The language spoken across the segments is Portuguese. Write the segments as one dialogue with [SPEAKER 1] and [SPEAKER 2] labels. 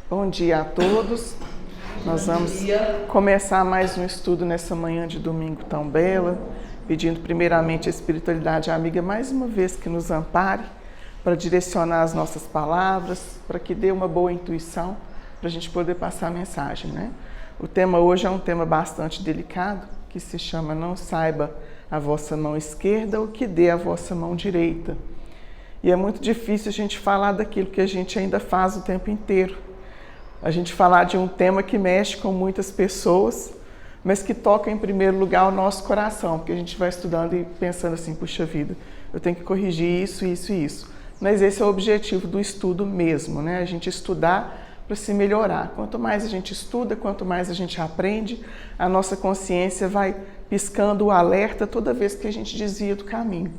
[SPEAKER 1] Bom dia a todos. Nós vamos começar mais um estudo nessa manhã de domingo tão bela, pedindo primeiramente a espiritualidade amiga mais uma vez que nos ampare para direcionar as nossas palavras, para que dê uma boa intuição para a gente poder passar a mensagem, né? O tema hoje é um tema bastante delicado, que se chama Não saiba a vossa mão esquerda o que dê a vossa mão direita. E é muito difícil a gente falar daquilo que a gente ainda faz o tempo inteiro. A gente falar de um tema que mexe com muitas pessoas, mas que toca em primeiro lugar o nosso coração, porque a gente vai estudando e pensando assim, puxa vida, eu tenho que corrigir isso, isso e isso. Mas esse é o objetivo do estudo mesmo, né? A gente estudar para se melhorar. Quanto mais a gente estuda, quanto mais a gente aprende, a nossa consciência vai piscando o alerta toda vez que a gente desvia do caminho.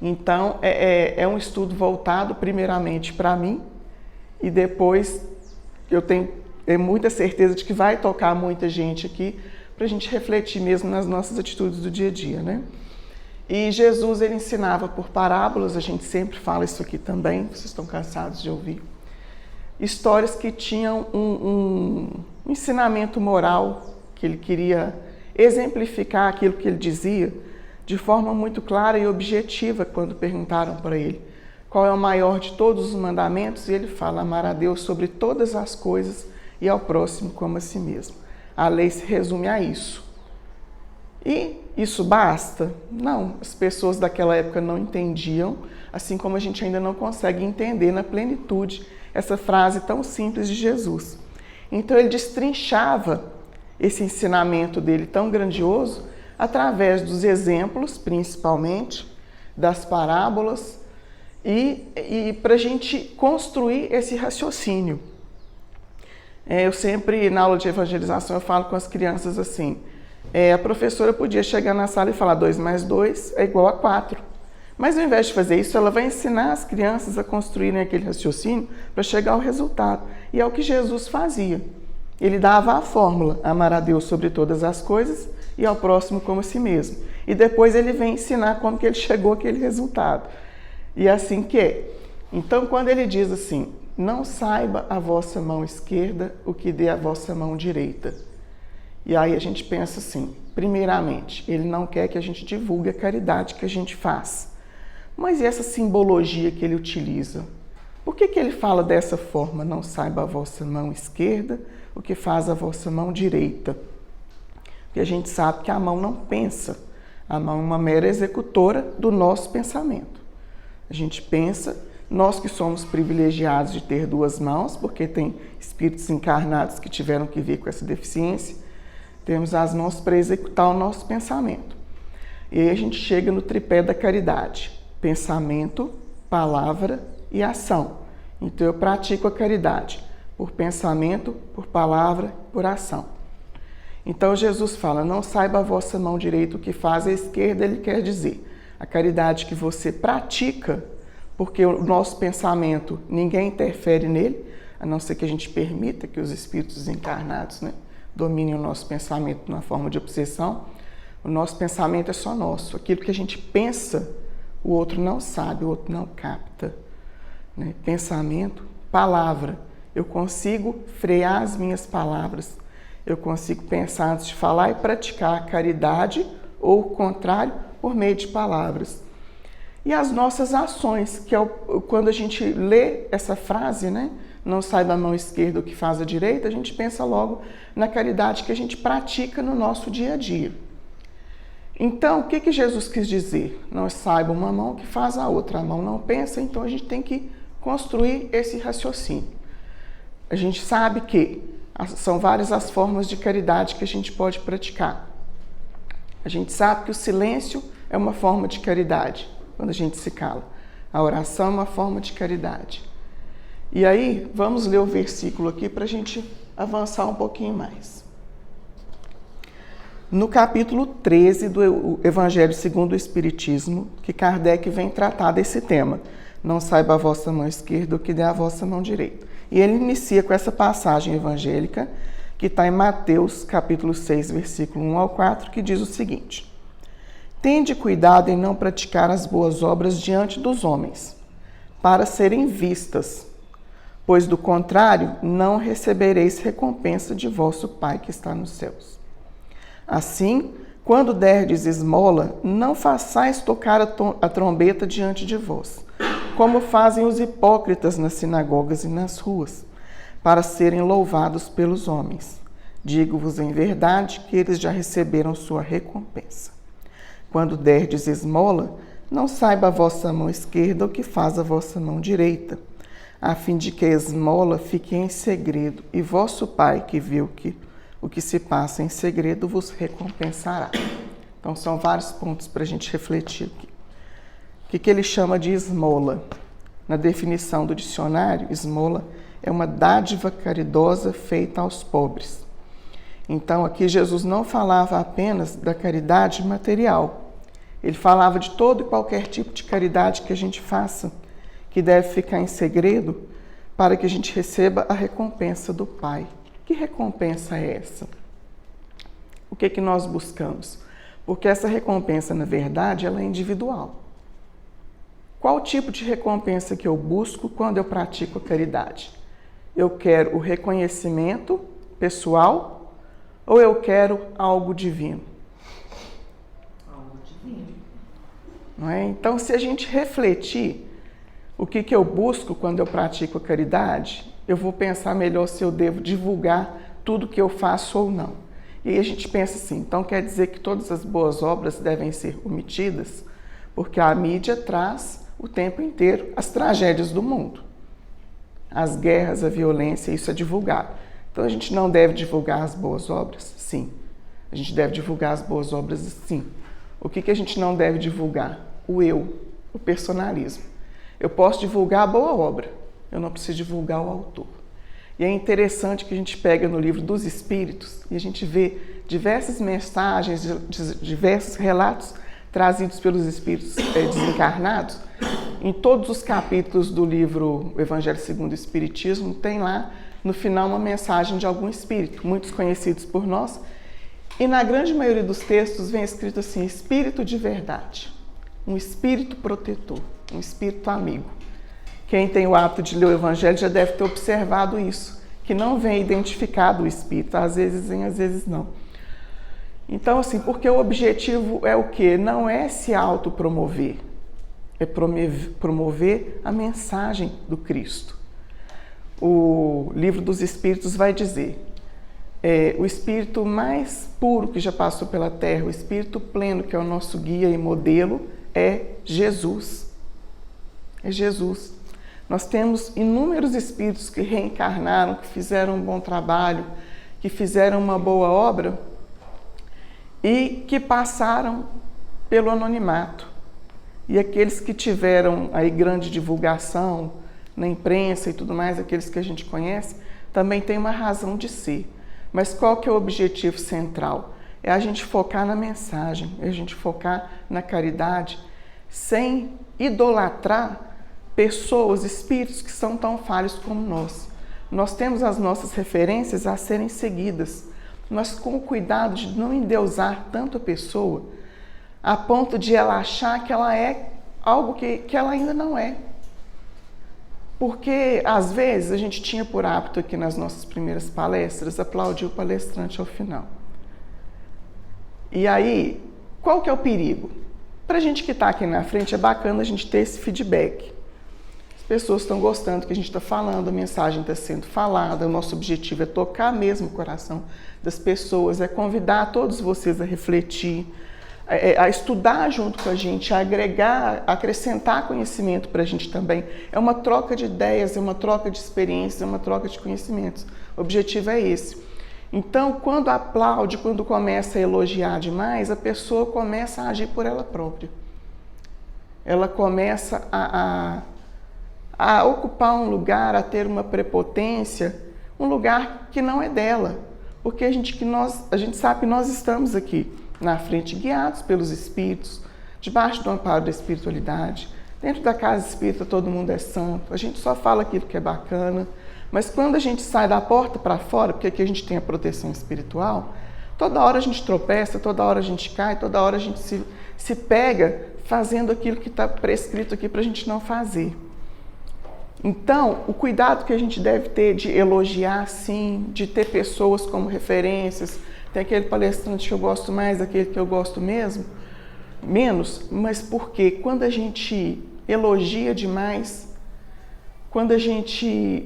[SPEAKER 1] Então, é um estudo voltado primeiramente para mim e depois eu tenho muita certeza de que vai tocar muita gente aqui para a gente refletir mesmo nas nossas atitudes do dia a dia, né? E Jesus, ele ensinava por parábolas, a gente sempre fala isso aqui também, vocês estão cansados de ouvir. Histórias que tinham um ensinamento moral, que ele queria exemplificar aquilo que ele dizia de forma muito clara e objetiva quando perguntaram para ele qual é o maior de todos os mandamentos, e ele fala, amar a Deus sobre todas as coisas e ao próximo como a si mesmo. A lei se resume a isso. E isso basta? Não, as pessoas daquela época não entendiam, assim como a gente ainda não consegue entender na plenitude essa frase tão simples de Jesus. Então ele destrinchava esse ensinamento dele tão grandioso através dos exemplos, principalmente, das parábolas, e para a gente construir esse raciocínio. Eu sempre, na aula de evangelização, eu falo com as crianças assim, a professora podia chegar na sala e falar 2 mais 2 é igual a 4. Mas ao invés de fazer isso, ela vai ensinar as crianças a construírem aquele raciocínio para chegar ao resultado. E é o que Jesus fazia. Ele dava a fórmula, amar a Deus sobre todas as coisas e ao próximo como a si mesmo. E depois ele vem ensinar como que ele chegou àquele resultado. E é assim que é. Então, quando ele diz assim, não saiba a vossa mão esquerda o que dê a vossa mão direita. E aí a gente pensa assim, primeiramente, ele não quer que a gente divulgue a caridade que a gente faz. Mas e essa simbologia que ele utiliza? Por que ele fala dessa forma, não saiba a vossa mão esquerda o que faz a vossa mão direita? Porque a gente sabe que a mão não pensa, a mão é uma mera executora do nosso pensamento. A gente pensa, nós que somos privilegiados de ter 2 mãos, porque tem espíritos encarnados que tiveram que vir com essa deficiência, temos as mãos para executar o nosso pensamento. E aí a gente chega no tripé da caridade, pensamento, palavra e ação. Então eu pratico a caridade por pensamento, por palavra, por ação. Então Jesus fala, não saiba a vossa mão direita o que faz a esquerda, ele quer dizer, a caridade que você pratica, porque o nosso pensamento, ninguém interfere nele, a não ser que a gente permita que os espíritos encarnados, né, dominem o nosso pensamento na forma de obsessão. O nosso pensamento é só nosso. Aquilo que a gente pensa, o outro não sabe, o outro não capta. Né? Pensamento, palavra. Eu consigo frear as minhas palavras. Eu consigo pensar antes de falar e praticar a caridade ou o contrário por meio de palavras. E as nossas ações, que é quando a gente lê essa frase, né? Não saiba a mão esquerda o que faz a direita, a gente pensa logo na caridade que a gente pratica no nosso dia a dia. Então, o que Jesus quis dizer? Não saiba uma mão o que faz a outra, a mão não pensa, então a gente tem que construir esse raciocínio. A gente sabe que são várias as formas de caridade que a gente pode praticar. A gente sabe que o silêncio é uma forma de caridade, quando a gente se cala. A oração é uma forma de caridade. E aí, vamos ler o versículo aqui para a gente avançar um pouquinho mais. No capítulo 13 do Evangelho segundo o Espiritismo, que Kardec vem tratar desse tema. Não saiba a vossa mão esquerda o que dê a vossa mão direita. E ele inicia com essa passagem evangélica, que está em Mateus, capítulo 6, versículo 1 ao 4, que diz o seguinte. Tende cuidado em não praticar as boas obras diante dos homens, para serem vistas, pois do contrário não recebereis recompensa de vosso Pai que está nos céus. Assim, quando derdes esmola, não façais tocar a trombeta diante de vós, como fazem os hipócritas nas sinagogas e nas ruas, para serem louvados pelos homens. Digo-vos em verdade que eles já receberam sua recompensa. Quando derdes esmola, não saiba a vossa mão esquerda o que faz a vossa mão direita, a fim de que a esmola fique em segredo, e vosso Pai, que vê o que se passa em segredo, vos recompensará. Então, são vários pontos para a gente refletir aqui. O que ele chama de esmola? Na definição do dicionário, esmola é uma dádiva caridosa feita aos pobres. Então, aqui Jesus não falava apenas da caridade material. Ele falava de todo e qualquer tipo de caridade que a gente faça, que deve ficar em segredo para que a gente receba a recompensa do Pai. Que recompensa é essa? O que nós buscamos? Porque essa recompensa, na verdade, ela é individual. Qual tipo de recompensa que eu busco quando eu pratico a caridade? Eu quero o reconhecimento pessoal ou eu quero algo divino?
[SPEAKER 2] Algo divino.
[SPEAKER 1] Não é? Então, se a gente refletir o que eu busco quando eu pratico a caridade, eu vou pensar melhor se eu devo divulgar tudo que eu faço ou não. E aí a gente pensa assim, então quer dizer que todas as boas obras devem ser omitidas? Porque a mídia traz o tempo inteiro as tragédias do mundo. As guerras, a violência, isso é divulgado. Então a gente não deve divulgar as boas obras? Sim. A gente deve divulgar as boas obras, sim. O que a gente não deve divulgar? O eu, o personalismo. Eu posso divulgar a boa obra, eu não preciso divulgar o autor. E é interessante que a gente pega no livro dos Espíritos e a gente vê diversas mensagens, diversos relatos trazidos pelos Espíritos desencarnados. Em todos os capítulos do livro Evangelho segundo o Espiritismo, tem lá no final uma mensagem de algum espírito, muitos conhecidos por nós. E na grande maioria dos textos vem escrito assim, espírito de verdade, um espírito protetor, um espírito amigo. Quem tem o hábito de ler o Evangelho já deve ter observado isso, que não vem identificado o espírito, às vezes vem, às vezes não. Então, assim, porque o objetivo é o quê? Não é se autopromover, é promover a mensagem do Cristo. O livro dos Espíritos vai dizer, o espírito mais puro que já passou pela Terra, o espírito pleno, que é o nosso guia e modelo, é Jesus. É Jesus. Nós temos inúmeros espíritos que reencarnaram, que fizeram um bom trabalho, que fizeram uma boa obra e que passaram pelo anonimato. E aqueles que tiveram aí grande divulgação na imprensa e tudo mais, aqueles que a gente conhece, também tem uma razão de ser. Mas qual que é o objetivo central? É a gente focar na mensagem, é a gente focar na caridade, sem idolatrar pessoas, espíritos que são tão falhos como nós. Nós temos as nossas referências a serem seguidas, mas com o cuidado de não endeusar tanto a pessoa, a ponto de ela achar que ela é algo que ela ainda não é. Porque, às vezes, a gente tinha por hábito aqui nas nossas primeiras palestras aplaudir o palestrante ao final. E aí, qual que é o perigo? Para a gente que está aqui na frente, é bacana a gente ter esse feedback. As pessoas estão gostando do que a gente está falando, a mensagem está sendo falada, o nosso objetivo é tocar mesmo o coração das pessoas, é convidar todos vocês a refletir, a estudar junto com a gente, a agregar, a acrescentar conhecimento para a gente também. É uma troca de ideias, é uma troca de experiências, é uma troca de conhecimentos. O objetivo é esse. Então, quando aplaude, quando começa a elogiar demais, a pessoa começa a agir por ela própria. Ela começa a ocupar um lugar, a ter uma prepotência, um lugar que não é dela. Porque a gente sabe que nós estamos aqui na frente, guiados pelos espíritos, debaixo do amparo da espiritualidade. Dentro da casa espírita todo mundo é santo, a gente só fala aquilo que é bacana, mas quando a gente sai da porta para fora, porque aqui a gente tem a proteção espiritual, toda hora a gente tropeça, toda hora a gente cai, toda hora a gente se pega fazendo aquilo que está prescrito aqui para a gente não fazer. Então, o cuidado que a gente deve ter de elogiar, sim, de ter pessoas como referências, tem aquele palestrante que eu gosto mais, aquele que eu gosto menos, mas porque quando a gente elogia demais, quando a gente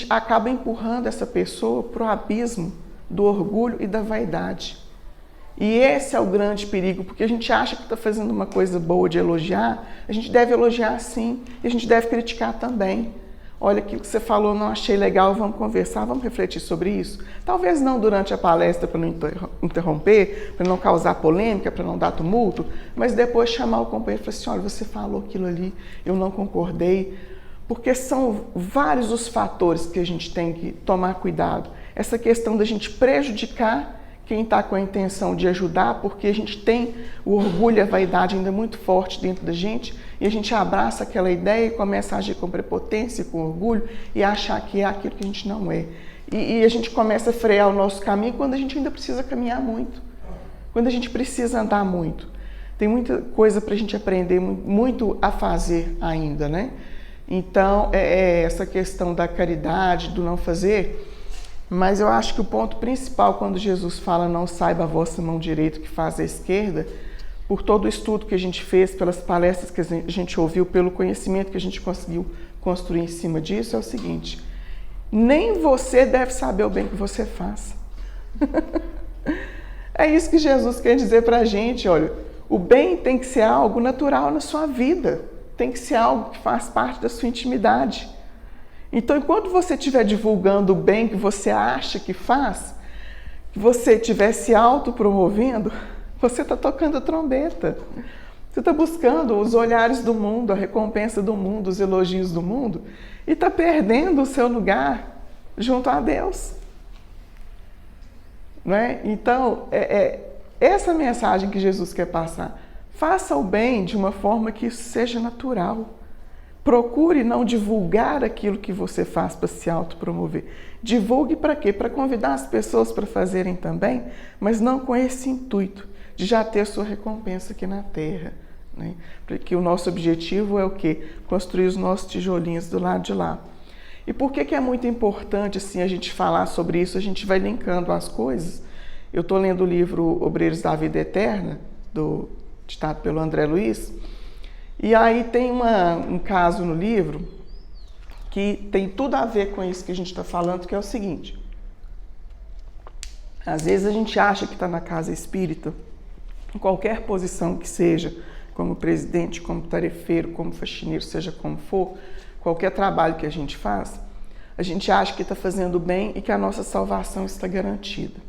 [SPEAKER 1] acaba empurrando essa pessoa para o abismo do orgulho e da vaidade. E esse é o grande perigo, porque a gente acha que está fazendo uma coisa boa de elogiar, a gente deve elogiar sim, e a gente deve criticar também. Olha, aquilo que você falou, não achei legal, vamos conversar, vamos refletir sobre isso. Talvez não durante a palestra, para não interromper, para não causar polêmica, para não dar tumulto, mas depois chamar o companheiro e falar assim, olha, você falou aquilo ali, eu não concordei, porque são vários os fatores que a gente tem que tomar cuidado. Essa questão da gente prejudicar quem está com a intenção de ajudar, porque a gente tem o orgulho e a vaidade ainda muito forte dentro da gente, e a gente abraça aquela ideia e começa a agir com prepotência, com orgulho, e achar que é aquilo que a gente não é. E a gente começa a frear o nosso caminho quando a gente ainda precisa caminhar muito, quando a gente precisa andar muito. Tem muita coisa para a gente aprender, muito a fazer ainda, né? Então, essa questão da caridade, do não fazer. Mas eu acho que o ponto principal quando Jesus fala não saiba a vossa mão direita o que faz a esquerda, por todo o estudo que a gente fez, pelas palestras que a gente ouviu, pelo conhecimento que a gente conseguiu construir em cima disso, é o seguinte: nem você deve saber o bem que você faz. É isso que Jesus quer dizer pra gente, olha, o bem tem que ser algo natural na sua vida, tem que ser algo que faz parte da sua intimidade. Então, enquanto você estiver divulgando o bem que você acha que faz, que você estiver se autopromovendo, você está tocando a trombeta. Você está buscando os olhares do mundo, a recompensa do mundo, os elogios do mundo, e está perdendo o seu lugar junto a Deus. Não é? Então, essa mensagem que Jesus quer passar. Faça o bem de uma forma que isso seja natural. Procure não divulgar aquilo que você faz para se autopromover. Divulgue para quê? Para convidar as pessoas para fazerem também, mas não com esse intuito de já ter sua recompensa aqui na Terra. Né? Porque o nosso objetivo é o quê? Construir os nossos tijolinhos do lado de lá. E por que é muito importante assim, a gente falar sobre isso? A gente vai linkando as coisas. Eu estou lendo o livro Obreiros da Vida Eterna, ditado pelo André Luiz. E aí tem um caso no livro que tem tudo a ver com isso que a gente está falando, que é o seguinte. Às vezes a gente acha que está na casa espírita, em qualquer posição que seja, como presidente, como tarefeiro, como faxineiro, seja como for, qualquer trabalho que a gente faz, a gente acha que está fazendo bem e que a nossa salvação está garantida.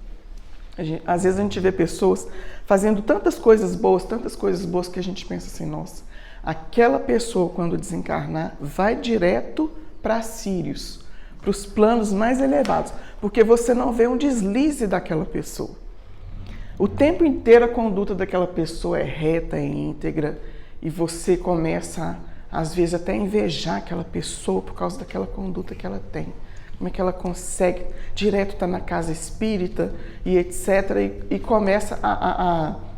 [SPEAKER 1] Às vezes a gente vê pessoas fazendo tantas coisas boas que a gente pensa assim, nossa, aquela pessoa, quando desencarnar, vai direto para Sírios, para os planos mais elevados, porque você não vê um deslize daquela pessoa. O tempo inteiro a conduta daquela pessoa é reta, é íntegra, e você começa, às vezes, até a invejar aquela pessoa por causa daquela conduta que ela tem. Como é que ela consegue direto estar na casa espírita e etc. E começa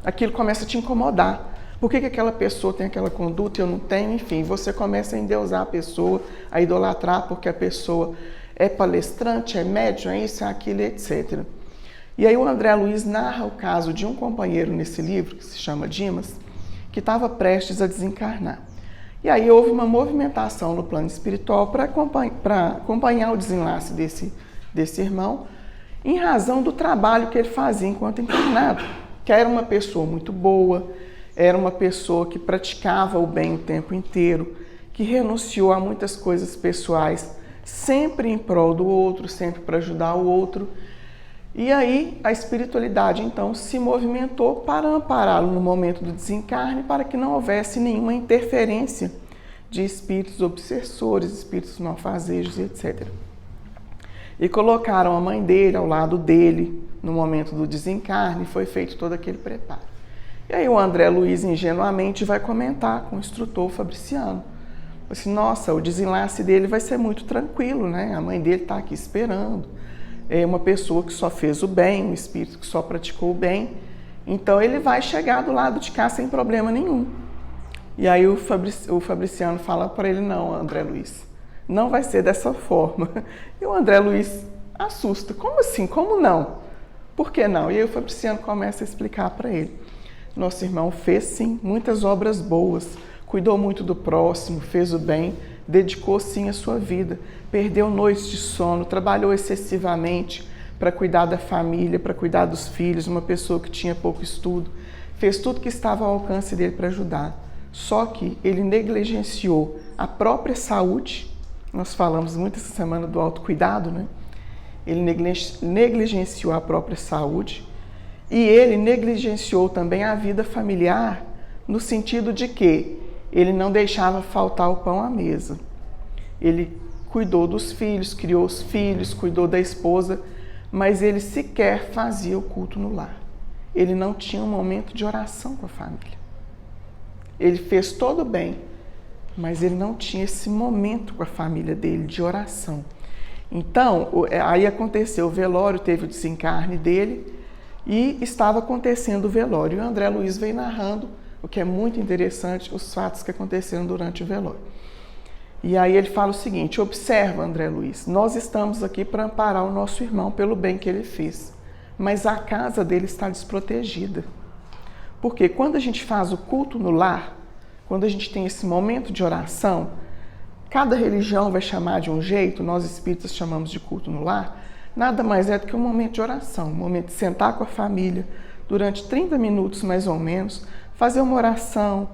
[SPEAKER 1] aquilo começa a te incomodar. Por que aquela pessoa tem aquela conduta e eu não tenho? Enfim, você começa a endeusar a pessoa, a idolatrar porque a pessoa é palestrante, é médium, é isso, é aquilo, etc. E aí o André Luiz narra o caso de um companheiro nesse livro, que se chama Dimas, que estava prestes a desencarnar. E aí houve uma movimentação no plano espiritual para acompanhar o desenlace desse irmão, em razão do trabalho que ele fazia enquanto encarnado, que era uma pessoa muito boa, era uma pessoa que praticava o bem o tempo inteiro, que renunciou a muitas coisas pessoais, sempre em prol do outro, sempre para ajudar o outro. E aí a espiritualidade, então, se movimentou para ampará-lo no momento do desencarne, para que não houvesse nenhuma interferência de espíritos obsessores, espíritos malfazejos, etc. E colocaram a mãe dele ao lado dele no momento do desencarne, foi feito todo aquele preparo. E aí o André Luiz, ingenuamente, vai comentar com o instrutor Fabriciano. Assim, nossa, o desenlace dele vai ser muito tranquilo, né? A mãe dele está aqui esperando. É uma pessoa que só fez o bem, um espírito que só praticou o bem. Então ele vai chegar do lado de cá sem problema nenhum. E aí o Fabriciano fala para ele, não, André Luiz, não vai ser dessa forma. E o André Luiz assusta, como assim, como não? Por que não? E aí o Fabriciano começa a explicar para ele. Nosso irmão fez sim muitas obras boas, cuidou muito do próximo, fez o bem, dedicou sim a sua vida, perdeu noites de sono, trabalhou excessivamente para cuidar da família, para cuidar dos filhos, uma pessoa que tinha pouco estudo, fez tudo que estava ao alcance dele para ajudar. Só que ele negligenciou a própria saúde, nós falamos muito essa semana do autocuidado, né? Ele negligenciou a própria saúde e ele negligenciou também a vida familiar, no sentido de que ele não deixava faltar o pão à mesa. Ele cuidou dos filhos, criou os filhos, cuidou da esposa, mas ele sequer fazia o culto no lar. Ele não tinha um momento de oração com a família. Ele fez todo o bem, mas ele não tinha esse momento com a família dele de oração. Então, aí aconteceu o velório, teve o desencarne dele e estava acontecendo o velório. E o André Luiz veio narrando, o que é muito interessante, os fatos que aconteceram durante o velório. E aí ele fala o seguinte, observa, André Luiz, nós estamos aqui para amparar o nosso irmão pelo bem que ele fez, mas a casa dele está desprotegida. Porque quando a gente faz o culto no lar, quando a gente tem esse momento de oração, cada religião vai chamar de um jeito, nós espíritas chamamos de culto no lar, nada mais é do que um momento de oração, um momento de sentar com a família, durante 30 minutos mais ou menos, fazer uma oração,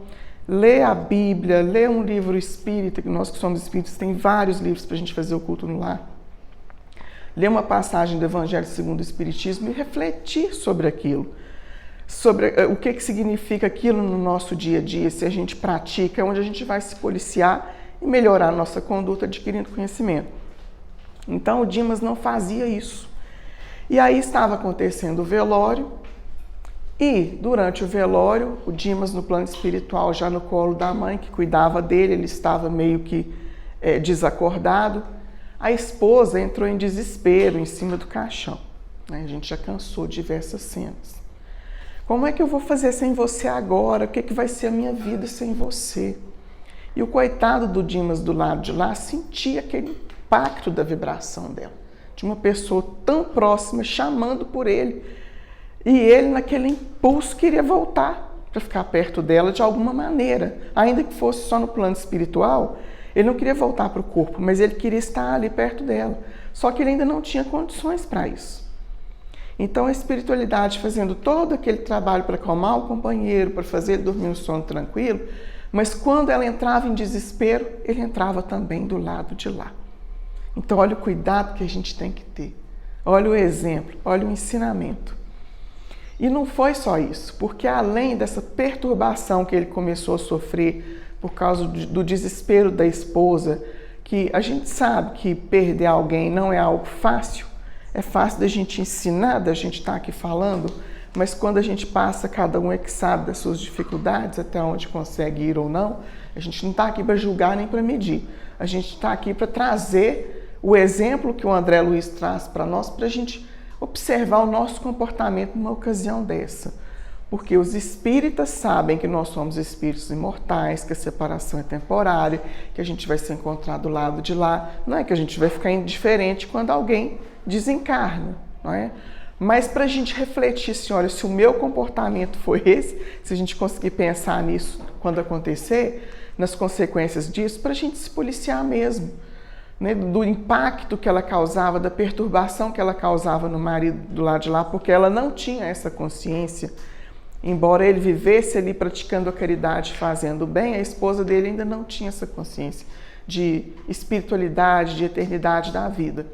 [SPEAKER 1] ler a Bíblia, ler um livro espírita, que nós que somos espíritas tem vários livros para a gente fazer o culto no lar, ler uma passagem do Evangelho segundo o Espiritismo e refletir sobre aquilo, sobre o que significa aquilo no nosso dia a dia, se a gente pratica, onde a gente vai se policiar e melhorar a nossa conduta adquirindo conhecimento. Então o Dimas não fazia isso. E aí estava acontecendo o velório e durante o velório, o Dimas no plano espiritual já no colo da mãe que cuidava dele, ele estava meio que desacordado. A esposa entrou em desespero em cima do caixão. A gente já cansou de ver essas cenas. Como é que eu vou fazer sem você agora? O que vai ser a minha vida sem você? E o coitado do Dimas do lado de lá sentia aquele impacto da vibração dela, de uma pessoa tão próxima chamando por ele. E ele, naquele impulso, queria voltar para ficar perto dela de alguma maneira. Ainda que fosse só no plano espiritual, ele não queria voltar para o corpo, mas ele queria estar ali perto dela. Só que ele ainda não tinha condições para isso. Então a espiritualidade fazendo todo aquele trabalho para acalmar o companheiro, para fazer ele dormir um sono tranquilo, mas quando ela entrava em desespero, ele entrava também do lado de lá. Então olha o cuidado que a gente tem que ter. Olha o exemplo, olha o ensinamento. E não foi só isso, porque além dessa perturbação que ele começou a sofrer por causa do desespero da esposa, que a gente sabe que perder alguém não é algo fácil, é fácil da gente ensinar, da gente estar aqui falando, mas quando a gente passa, cada um é que sabe das suas dificuldades, até onde consegue ir ou não, a gente não está aqui para julgar nem para medir, a gente está aqui para trazer o exemplo que o André Luiz traz para nós, para a gente observar o nosso comportamento numa ocasião dessa. Porque os espíritas sabem que nós somos espíritos imortais, que a separação é temporária, que a gente vai se encontrar do lado de lá. Não é que a gente vai ficar indiferente quando alguém desencarna, não é? Mas para a gente refletir assim, olha, se o meu comportamento foi esse, se a gente conseguir pensar nisso quando acontecer, nas consequências disso, para a gente se policiar mesmo. Né, do impacto que ela causava, da perturbação que ela causava no marido do lado de lá, porque ela não tinha essa consciência. Embora ele vivesse ali praticando a caridade, fazendo o bem, a esposa dele ainda não tinha essa consciência de espiritualidade, de eternidade da vida.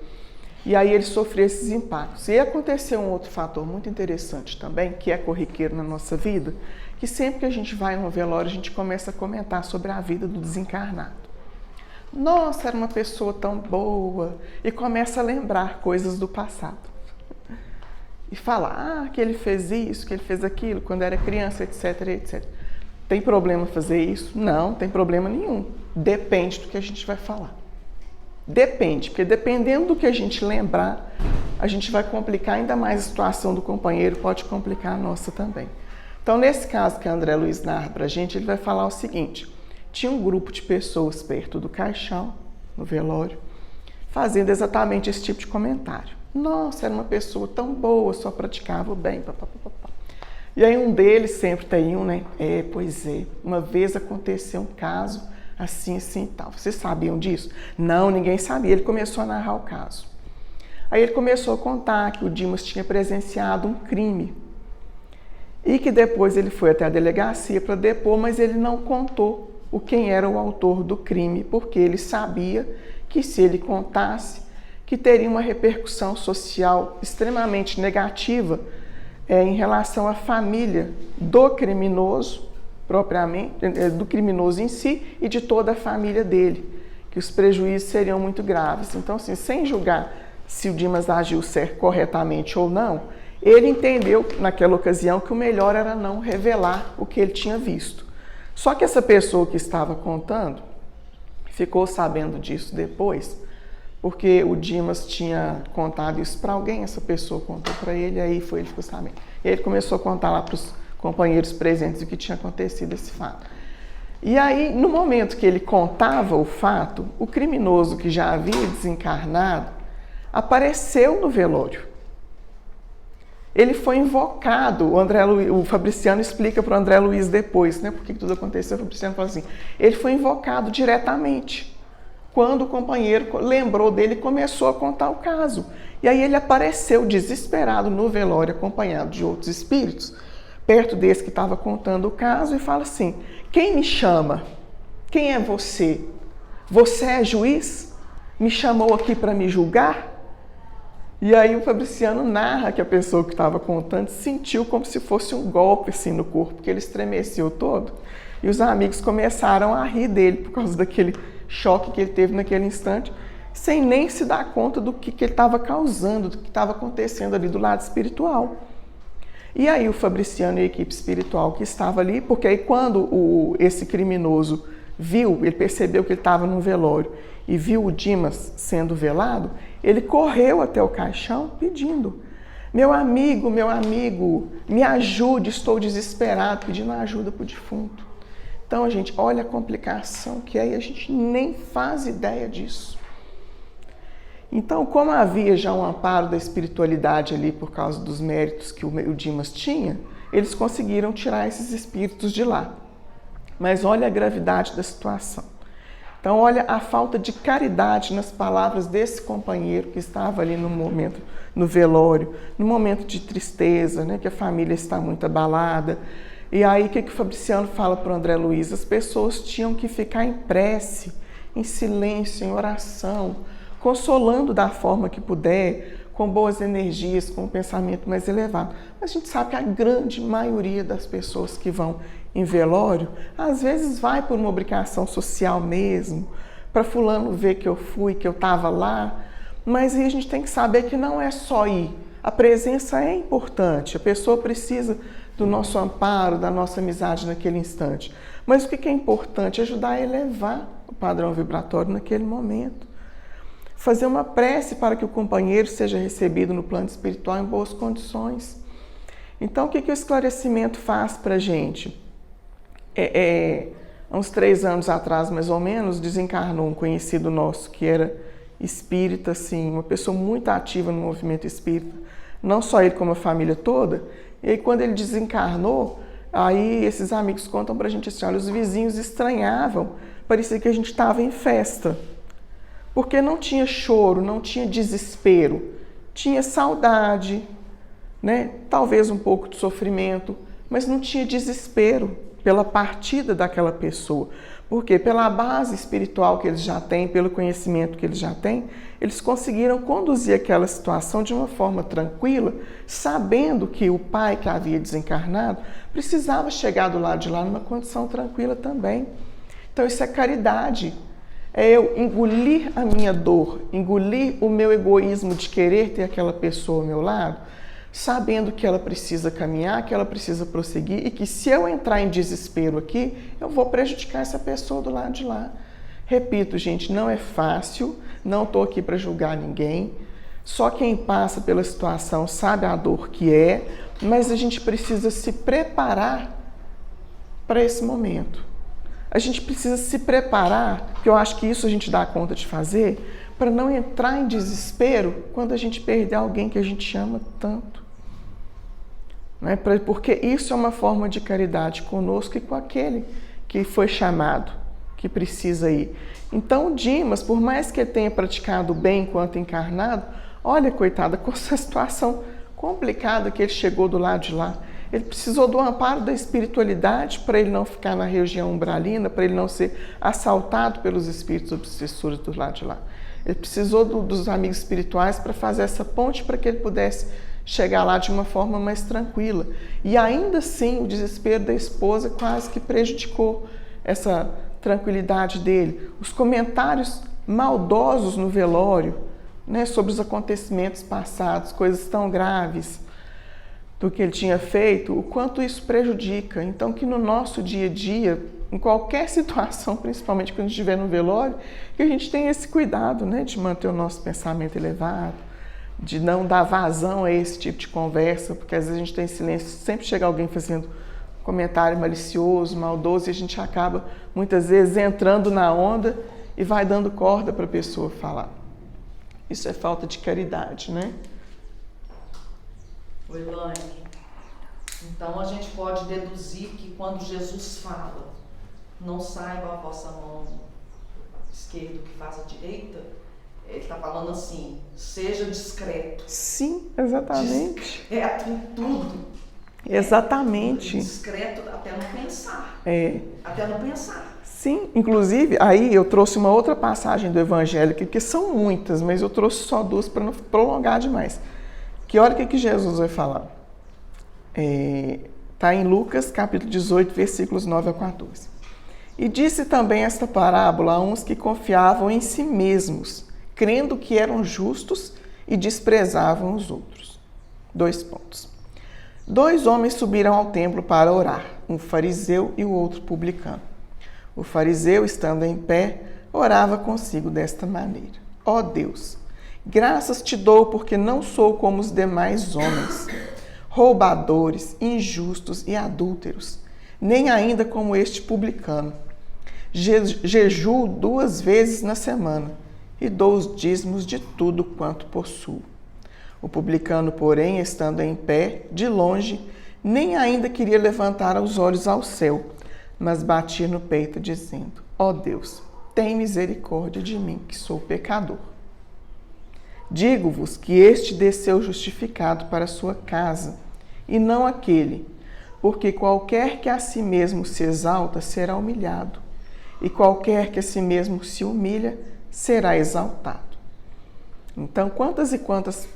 [SPEAKER 1] E aí ele sofreu esses impactos. E aconteceu um outro fator muito interessante também, que é corriqueiro na nossa vida, que sempre que a gente vai num velório, a gente começa a comentar sobre a vida do desencarnado. Nossa, era uma pessoa tão boa, e começa a lembrar coisas do passado. E fala, que ele fez isso, que ele fez aquilo, quando era criança, etc, etc. Tem problema fazer isso? Não, tem problema nenhum. Depende do que a gente vai falar. Depende, porque dependendo do que a gente lembrar, a gente vai complicar ainda mais a situação do companheiro, pode complicar a nossa também. Então, nesse caso que André Luiz narra para a gente, ele vai falar o seguinte: tinha um grupo de pessoas perto do caixão, no velório, fazendo exatamente esse tipo de comentário. Nossa, era uma pessoa tão boa, só praticava o bem, papapá. E aí um deles, sempre tem um, né? Pois é, uma vez aconteceu um caso assim, assim e tal. Vocês sabiam disso? Não, ninguém sabia. Ele começou a narrar o caso. Aí ele começou a contar que o Dimas tinha presenciado um crime e que depois ele foi até a delegacia para depor, mas ele não contou quem era o autor do crime, porque ele sabia que se ele contasse, que teria uma repercussão social extremamente negativa em relação à família do criminoso, propriamente, do criminoso em si e de toda a família dele, que os prejuízos seriam muito graves. Então, assim, sem julgar se o Dimas agiu corretamente ou não, ele entendeu naquela ocasião que o melhor era não revelar o que ele tinha visto. Só que essa pessoa que estava contando ficou sabendo disso depois, porque o Dimas tinha contado isso para alguém, essa pessoa contou para ele, aí foi ele ficou sabendo. E aí ele começou a contar lá para os companheiros presentes o que tinha acontecido esse fato. E aí, no momento que ele contava o fato, o criminoso que já havia desencarnado apareceu no velório. Ele foi invocado, o Fabriciano explica para o André Luiz depois, né, por que tudo aconteceu. O Fabriciano fala assim, ele foi invocado diretamente, quando o companheiro lembrou dele e começou a contar o caso. E aí ele apareceu desesperado no velório, acompanhado de outros espíritos, perto desse que estava contando o caso, e fala assim, quem me chama? Quem é você? Você é juiz? Me chamou aqui para me julgar? E aí o Fabriciano narra que a pessoa que estava contando sentiu como se fosse um golpe assim no corpo, que ele estremeceu todo. E os amigos começaram a rir dele por causa daquele choque que ele teve naquele instante, sem nem se dar conta do que ele estava causando, do que estava acontecendo ali do lado espiritual. E aí o Fabriciano e a equipe espiritual que estava ali, porque aí quando esse criminoso viu, ele percebeu que ele estava num velório e viu o Dimas sendo velado, ele correu até o caixão pedindo, meu amigo, me ajude, estou desesperado, pedindo ajuda para o defunto. Então, gente, olha a complicação que é e a gente nem faz ideia disso. Então, como havia já um amparo da espiritualidade ali por causa dos méritos que o Dimas tinha, eles conseguiram tirar esses espíritos de lá. Mas olha a gravidade da situação. Então, olha a falta de caridade nas palavras desse companheiro que estava ali no momento, no velório, no momento de tristeza, né, que a família está muito abalada. E aí, o que o Fabriciano fala para o André Luiz? As pessoas tinham que ficar em prece, em silêncio, em oração, consolando da forma que puder, com boas energias, com um pensamento mais elevado. Mas a gente sabe que a grande maioria das pessoas que vão em velório, às vezes vai por uma obrigação social mesmo, para fulano ver que eu fui, que eu estava lá, mas aí a gente tem que saber que não é só ir. A presença é importante, a pessoa precisa do nosso amparo, da nossa amizade naquele instante. Mas o que é importante? Ajudar a elevar o padrão vibratório naquele momento. Fazer uma prece para que o companheiro seja recebido no plano espiritual em boas condições. Então, o que o esclarecimento faz para a gente? Há uns 3 anos atrás, mais ou menos, desencarnou um conhecido nosso que era espírita, assim, uma pessoa muito ativa no movimento espírita, não só ele como a família toda. E aí, quando ele desencarnou, aí esses amigos contam pra gente assim, olha, os vizinhos estranhavam, parecia que a gente estava em festa, porque não tinha choro, não tinha desespero, tinha saudade, né? Talvez um pouco de sofrimento, mas não tinha desespero pela partida daquela pessoa. Porque pela base espiritual que eles já têm, pelo conhecimento que eles já têm, eles conseguiram conduzir aquela situação de uma forma tranquila, sabendo que o pai que havia desencarnado precisava chegar do lado de lá numa condição tranquila também. Então isso é caridade. É eu engolir a minha dor, engolir o meu egoísmo de querer ter aquela pessoa ao meu lado, sabendo que ela precisa caminhar, que ela precisa prosseguir e que se eu entrar em desespero aqui, eu vou prejudicar essa pessoa do lado de lá. Repito, gente, não é fácil, não estou aqui para julgar ninguém, Só quem passa pela situação sabe a dor que é, mas a gente precisa se preparar para esse momento. A gente precisa se preparar, que eu acho que isso a gente dá conta de fazer, para não entrar em desespero quando a gente perder alguém que a gente ama tanto. Né? Porque isso é uma forma de caridade conosco e com aquele que foi chamado, que precisa ir. Então, Dimas, por mais que ele tenha praticado bem enquanto encarnado, olha, coitada, com essa situação complicada que ele chegou do lado de lá. Ele precisou do amparo da espiritualidade para ele não ficar na região umbralina, para ele não ser assaltado pelos espíritos obsessores do lado de lá. Ele precisou dos amigos espirituais para fazer essa ponte para que ele pudesse chegar lá de uma forma mais tranquila. E ainda assim, o desespero da esposa quase que prejudicou essa tranquilidade dele. Os comentários maldosos no velório, né, sobre os acontecimentos passados, coisas tão graves do que ele tinha feito, o quanto isso prejudica. Então, que no nosso dia a dia, em qualquer situação, principalmente quando a gente estiver no velório, que a gente tenha esse cuidado, né, de manter o nosso pensamento elevado, de não dar vazão a esse tipo de conversa, porque às vezes a gente tem silêncio, sempre chega alguém fazendo comentário malicioso, maldoso, e a gente acaba, muitas vezes, entrando na onda e vai dando corda para a pessoa falar. Isso é falta de caridade, né?
[SPEAKER 2] Oi, Elaine. Então a gente pode deduzir que quando Jesus fala, não saiba a vossa mão esquerda o que faz a direita, ele está falando assim, seja discreto.
[SPEAKER 1] Sim, exatamente.
[SPEAKER 2] Discreto em tudo.
[SPEAKER 1] Exatamente.
[SPEAKER 2] Discreto até não pensar. Até não pensar.
[SPEAKER 1] Sim, inclusive, aí eu trouxe uma outra passagem do Evangelho, que são muitas, mas eu trouxe só duas para não prolongar demais. Que olha o que Jesus vai falar. Está em Lucas, capítulo 18, versículos 9 a 14. E disse também esta parábola a uns que confiavam em si mesmos, crendo que eram justos e desprezavam os outros. 2 pontos. 2 homens subiram ao templo para orar, um fariseu e o outro publicano. O fariseu, estando em pé, orava consigo desta maneira: Ó Deus, graças te dou porque não sou como os demais homens, roubadores, injustos e adúlteros, nem ainda como este publicano. Jejuo 2 vezes na semana e dou os dízimos de tudo quanto possuo. O publicano, porém, estando em pé, de longe, nem ainda queria levantar os olhos ao céu, mas batia no peito, dizendo: Ó Deus, tem misericórdia de mim, que sou pecador. Digo-vos que este desceu justificado para a sua casa, e não aquele, porque qualquer que a si mesmo se exalta será humilhado, e qualquer que a si mesmo se humilha será exaltado. Então, quantas e quantas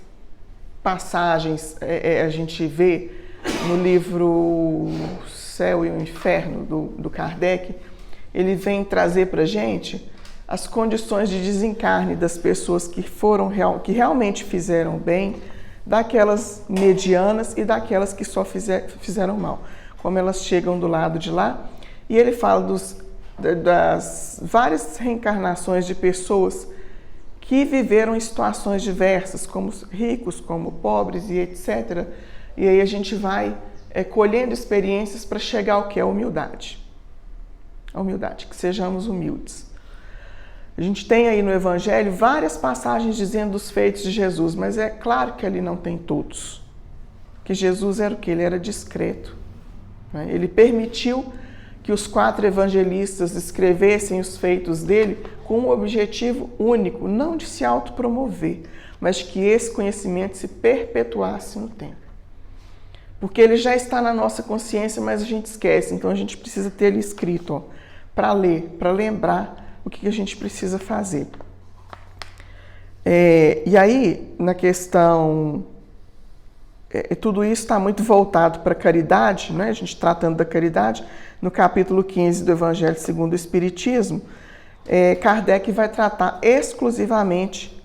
[SPEAKER 1] passagens a gente vê no livro Céu e o Inferno, do Kardec, ele vem trazer para a gente as condições de desencarne das pessoas que realmente fizeram bem, daquelas medianas e daquelas que só fizeram mal. Como elas chegam do lado de lá, e ele fala das várias reencarnações de pessoas que viveram em situações diversas, como ricos, como pobres e etc. E aí a gente vai colhendo experiências para chegar ao que é a humildade. A humildade, que sejamos humildes. A gente tem aí no Evangelho várias passagens dizendo dos feitos de Jesus, mas é claro que ali não tem todos. Que Jesus era o quê? Ele era discreto. Né? Ele permitiu que os 4 evangelistas escrevessem os feitos dele com um objetivo único, não de se autopromover, mas que esse conhecimento se perpetuasse no tempo. Porque ele já está na nossa consciência, mas a gente esquece, então a gente precisa ter ele escrito, para ler, para lembrar o que a gente precisa fazer. E aí, na questão, tudo isso está muito voltado para a caridade, né? A gente tratando da caridade, no capítulo 15 do Evangelho segundo o Espiritismo, Kardec vai tratar exclusivamente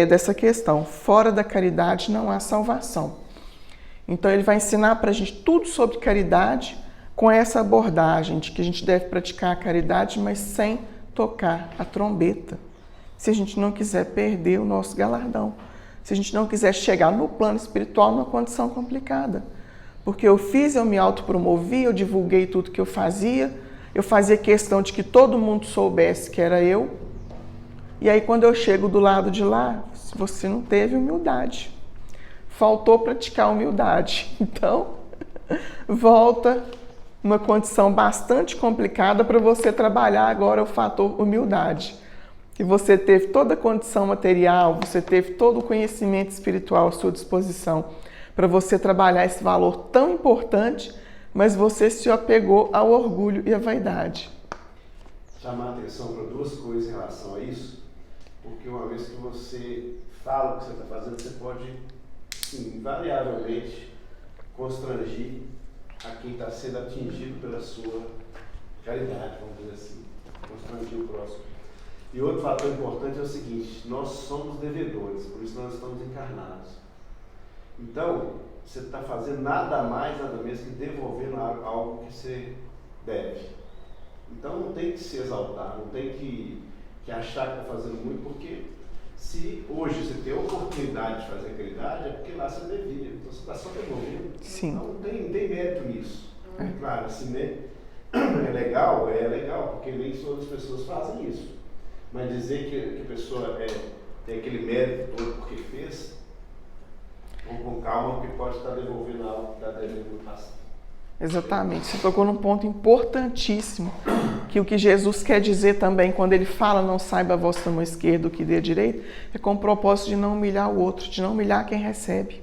[SPEAKER 1] dessa questão. Fora da caridade não há salvação. Então ele vai ensinar para a gente tudo sobre caridade com essa abordagem de que a gente deve praticar a caridade, mas sem tocar a trombeta, se a gente não quiser perder o nosso galardão se a gente não quiser chegar no plano espiritual numa condição complicada. Porque eu me autopromovi, eu divulguei tudo que eu fazia questão de que todo mundo soubesse que era eu. E aí quando eu chego do lado de lá, você não teve humildade. Faltou praticar humildade. Então, volta uma condição bastante complicada para você trabalhar agora o fator humildade. Que você teve toda a condição material, você teve todo o conhecimento espiritual à sua disposição para você trabalhar esse valor tão importante, mas você se apegou ao orgulho e à vaidade.
[SPEAKER 3] Chamar a atenção para duas coisas em relação a isso, porque uma vez que você fala o que você está fazendo, você pode, sim, invariavelmente constrangir a quem está sendo atingido pela sua caridade, vamos dizer assim, constrangir o próximo. E outro fator importante é o seguinte: nós somos devedores, por isso nós estamos encarnados. Então, você está fazendo nada mais, nada menos que devolvendo algo que você deve. Então não tem que se exaltar, não tem que achar que está fazendo muito, porque se hoje você tem a oportunidade de fazer caridade, é porque lá você devia, então você está só devolvendo.
[SPEAKER 1] Sim.
[SPEAKER 3] Então não tem mérito nisso. Claro, assim, né? É legal, porque nem todas as pessoas fazem isso. Mas dizer que a pessoa tem aquele mérito todo porque fez, vamos com calma, porque pode estar devolvendo algo que está devendo no passado.
[SPEAKER 1] Exatamente, você tocou num ponto importantíssimo, que o que Jesus quer dizer também, quando ele fala não saiba a vossa mão esquerda o que dê a direita, é com o propósito de não humilhar o outro, de não humilhar quem recebe.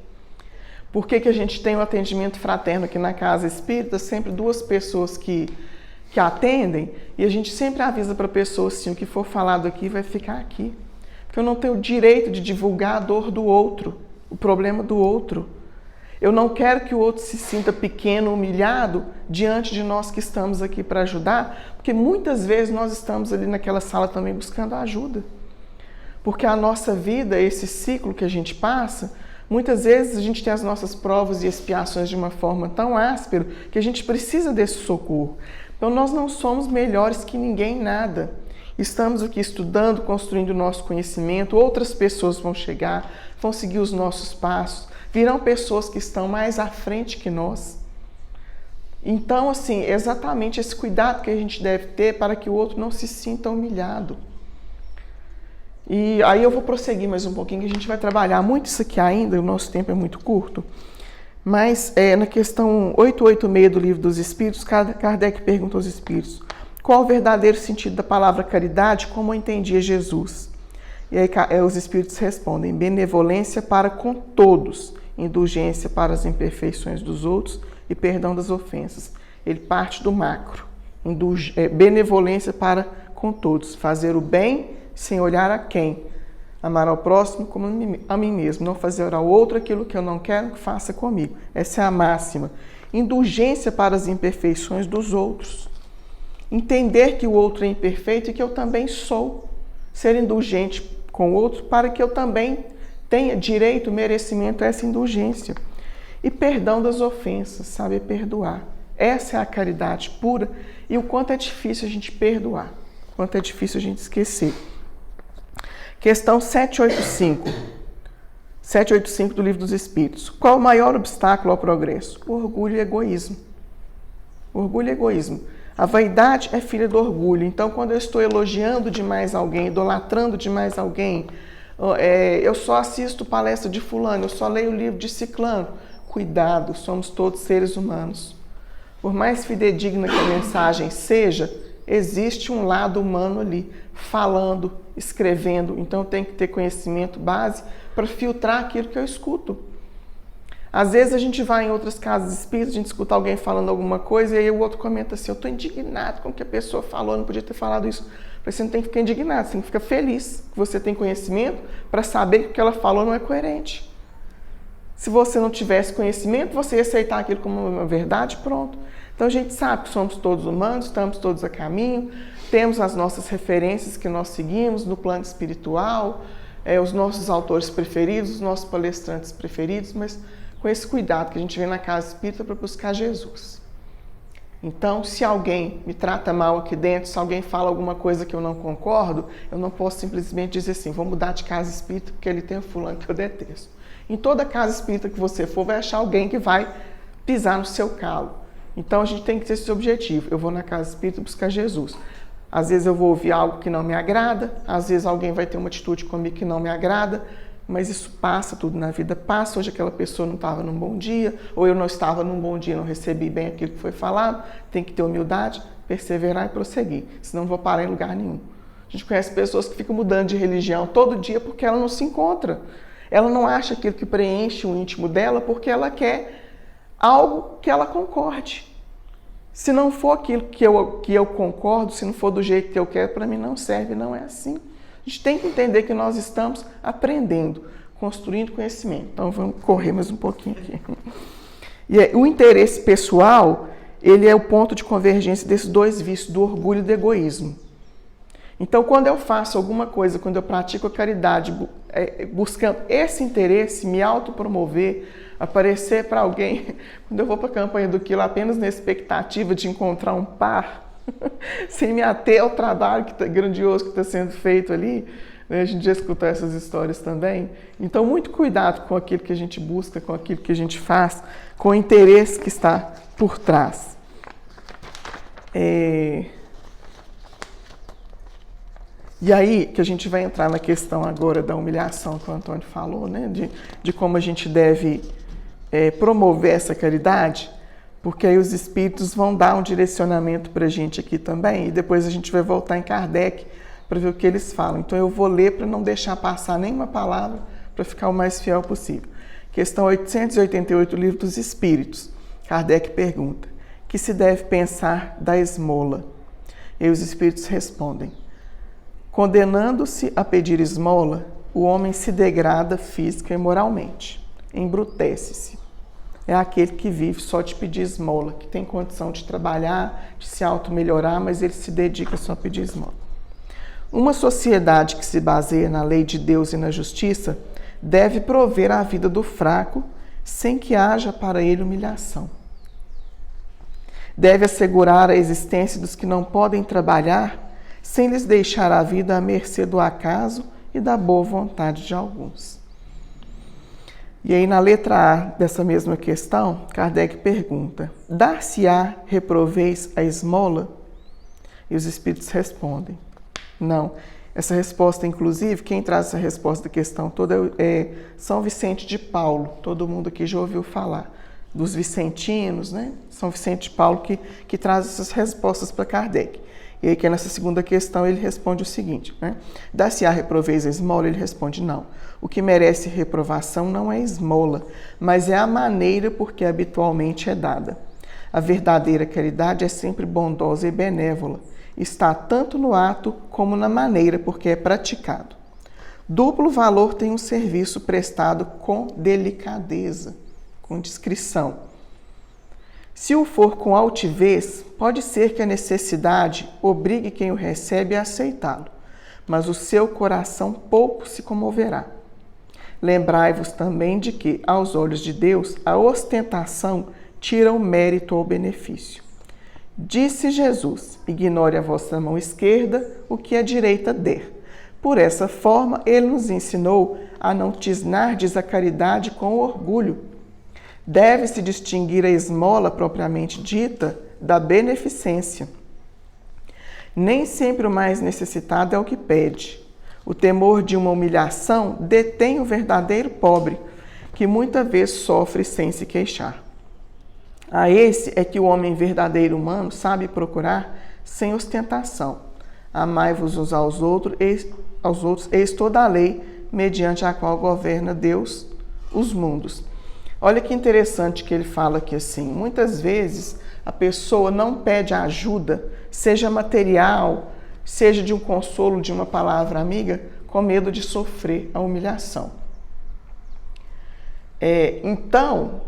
[SPEAKER 1] Por que a gente tem um atendimento fraterno aqui na Casa Espírita, sempre duas pessoas que atendem, e a gente sempre avisa para a pessoa assim, o que for falado aqui vai ficar aqui. Porque eu não tenho o direito de divulgar a dor do outro, o problema do outro. Eu não quero que o outro se sinta pequeno, humilhado, diante de nós que estamos aqui para ajudar, porque muitas vezes nós estamos ali naquela sala também buscando ajuda. Porque a nossa vida, esse ciclo que a gente passa, muitas vezes a gente tem as nossas provas e expiações de uma forma tão áspera que a gente precisa desse socorro. Então nós não somos melhores que ninguém em nada. Estamos aqui estudando, construindo o nosso conhecimento, outras pessoas vão chegar, vão seguir os nossos passos, virão pessoas que estão mais à frente que nós. Então, assim, exatamente esse cuidado que a gente deve ter para que o outro não se sinta humilhado. E aí eu vou prosseguir mais um pouquinho, que a gente vai trabalhar muito isso aqui ainda, o nosso tempo é muito curto. Mas na questão 886 do Livro dos Espíritos, Kardec pergunta aos Espíritos: qual o verdadeiro sentido da palavra caridade, como entendia Jesus? E aí os Espíritos respondem: benevolência para com todos, indulgência para as imperfeições dos outros e perdão das ofensas. Ele parte do macro. Benevolência para com todos, fazer o bem sem olhar a quem. Amar ao próximo como a mim mesmo, não fazer ao outro aquilo que eu não quero que faça comigo. Essa é a máxima. Indulgência para as imperfeições dos outros. Entender que o outro é imperfeito e que eu também sou. Ser indulgente com o outro para que eu também tenha direito, merecimento a essa indulgência. E perdão das ofensas, saber perdoar. Essa é a caridade pura e o quanto é difícil a gente perdoar, o quanto é difícil a gente esquecer. Questão 785. 785 do Livro dos Espíritos. Qual o maior obstáculo ao progresso? O orgulho e o egoísmo. Orgulho e egoísmo. A vaidade é filha do orgulho. Então, quando eu estou elogiando demais alguém, idolatrando demais alguém, eu só assisto palestra de fulano, eu só leio o livro de ciclano. Cuidado, somos todos seres humanos. Por mais fidedigna que a mensagem seja, existe um lado humano ali, falando, escrevendo. Então, eu tenho que ter conhecimento base para filtrar aquilo que eu escuto. Às vezes a gente vai em outras casas espíritas, a gente escuta alguém falando alguma coisa e aí o outro comenta assim: eu estou indignado com o que a pessoa falou, não podia ter falado isso. Você não tem que ficar indignado, você tem que ficar feliz que você tem conhecimento para saber que o que ela falou não é coerente. Se você não tivesse conhecimento, você ia aceitar aquilo como uma verdade, pronto. Então a gente sabe que somos todos humanos, estamos todos a caminho, temos as nossas referências que nós seguimos no plano espiritual, os nossos autores preferidos, os nossos palestrantes preferidos, mas com esse cuidado que a gente vem na casa espírita para buscar Jesus. Então, se alguém me trata mal aqui dentro, se alguém fala alguma coisa que eu não concordo, eu não posso simplesmente dizer assim, vou mudar de casa espírita porque ele tem um fulano que eu detesto. Em toda casa espírita que você for, vai achar alguém que vai pisar no seu calo. Então, a gente tem que ter esse objetivo. Eu vou na casa espírita buscar Jesus. Às vezes eu vou ouvir algo que não me agrada, às vezes alguém vai ter uma atitude comigo que não me agrada, mas isso passa, tudo na vida passa. Hoje aquela pessoa não estava num bom dia, ou eu não estava num bom dia, não recebi bem aquilo que foi falado. Tem que ter humildade, perseverar e prosseguir, senão não vou parar em lugar nenhum. A gente conhece pessoas que ficam mudando de religião todo dia porque ela não se encontra. Ela não acha aquilo que preenche o íntimo dela porque ela quer algo que ela concorde. Se não for aquilo que eu concordo, se não for do jeito que eu quero, para mim não serve, não é assim. A gente tem que entender que nós estamos aprendendo, construindo conhecimento. Então vamos correr mais um pouquinho aqui. E o interesse pessoal, ele é o ponto de convergência desses dois vícios, do orgulho e do egoísmo. Então quando eu faço alguma coisa, quando eu pratico a caridade, buscando esse interesse, me autopromover, aparecer para alguém, quando eu vou para a campanha do Quilo apenas na expectativa de encontrar um par, sem me ater ao trabalho grandioso que está sendo feito ali, né? A gente já escutou essas histórias também. Então, muito cuidado com aquilo que a gente busca, com aquilo que a gente faz, com o interesse que está por trás. E aí que a gente vai entrar na questão agora da humilhação que o Antônio falou, né? De como a gente deve promover essa caridade, porque aí os espíritos vão dar um direcionamento para a gente aqui também, e depois a gente vai voltar em Kardec para ver o que eles falam. Então eu vou ler para não deixar passar nenhuma palavra, para ficar o mais fiel possível. Questão 888, Livro dos Espíritos. Kardec pergunta, que se deve pensar da esmola? E os espíritos respondem, condenando-se a pedir esmola, o homem se degrada física e moralmente, embrutece-se. É aquele que vive só de pedir esmola, que tem condição de trabalhar, de se auto-melhorar, mas ele se dedica só a pedir esmola. Uma sociedade que se baseia na lei de Deus e na justiça deve prover a vida do fraco sem que haja para ele humilhação. Deve assegurar a existência dos que não podem trabalhar sem lhes deixar a vida à mercê do acaso e da boa vontade de alguns. E aí, na letra A dessa mesma questão, Kardec pergunta, dar-se-á reproveis a esmola? E os espíritos respondem, não. Essa resposta, inclusive, quem traz essa resposta da questão toda é São Vicente de Paulo. Todo mundo aqui já ouviu falar dos vicentinos, né? São Vicente de Paulo que traz essas respostas para Kardec. E aí, que nessa segunda questão, ele responde o seguinte, né? Dar-se-á reproveis a esmola? Ele responde, não. O que merece reprovação não é esmola, mas é a maneira por que habitualmente é dada. A verdadeira caridade é sempre bondosa e benévola. Está tanto no ato como na maneira por que é praticado. Duplo valor tem um serviço prestado com delicadeza, com discrição. Se o for com altivez, pode ser que a necessidade obrigue quem o recebe a aceitá-lo, mas o seu coração pouco se comoverá. Lembrai-vos também de que, aos olhos de Deus, a ostentação tira o mérito ou benefício. Disse Jesus, ignore a vossa mão esquerda o que a direita der. Por essa forma, ele nos ensinou a não tisnardes a caridade com orgulho. Deve-se distinguir a esmola propriamente dita da beneficência. Nem sempre o mais necessitado é o que pede. O temor de uma humilhação detém o verdadeiro pobre, que muitas vezes sofre sem se queixar. A esse é que o homem verdadeiro humano sabe procurar sem ostentação. Amai-vos uns aos outros, eis toda a lei, mediante a qual governa Deus os mundos. Olha que interessante que ele fala aqui assim, muitas vezes a pessoa não pede ajuda, seja material, seja de um consolo, de uma palavra amiga, com medo de sofrer a humilhação. Então,